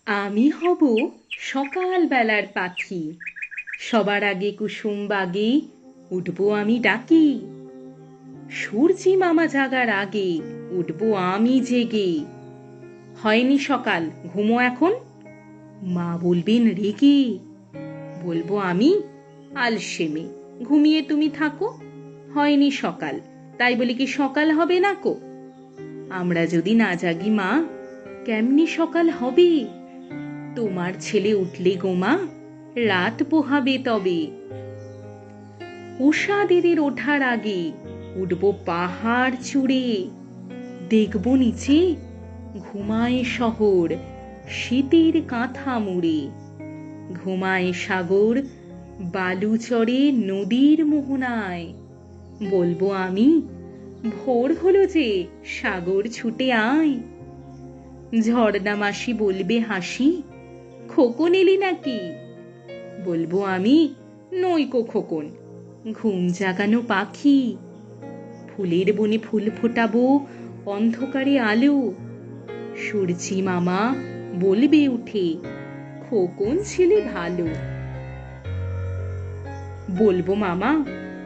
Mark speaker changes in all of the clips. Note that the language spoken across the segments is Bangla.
Speaker 1: আমি হব সকাল বেলার পাখি, সবার আগে কুসুম বাগে উঠবো আমি ডাকি। সূর্যি মামা জাগার আগে উঠবো আমি জেগে। হয়নি সকাল, ঘুমো এখন। মা বলবেন রেগে, বলবো আমি আলসেমে, ঘুমিয়ে তুমি থাকো। হয়নি সকাল, তাই বলি কি সকাল হবে না কো? আমরা যদি না জাগি মা, কেমনি সকাল হবে? তোমার ছেলে উঠলে গো মা, রাত পোহাবে তবে। উষা দিদির ওঠার আগে উঠবো পাহাড় চূড়ে। দেখবো নিচে ঘুমায় শহর শীতের কাঁথা মুড়ে। ঘুমায় সাগর বালু চড়ে নদীর মোহনায়। বলবো আমি ভোর হলো যে, সাগর ছুটে আয়। ঝর্ণা মাসি বলবে হাসি, খোকন এলি নাকি? বলবো আমি নইকো খোকন, ঘুম জাগানো পাখি। ফুলের বনে ফুল ফোটাবো অন্ধকারে আলো। সূর্যি মামা বলবে উঠে, খোকন ছেলে ভালো। বলবো মামা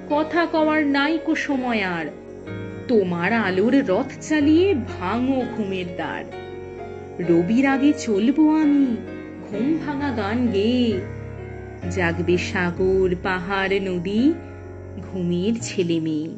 Speaker 1: কথা কওয়ার নাইকো সময় আর, তোমার আলোর রথ চালিয়ে ভাঙো ঘুমের দ্বার। রবির আগে চলবো আমি ঘুম ভাঙা গান গেয়ে। জাগবে সাগর পাহাড় নদী, ঘুমের ছেলে মেয়ে।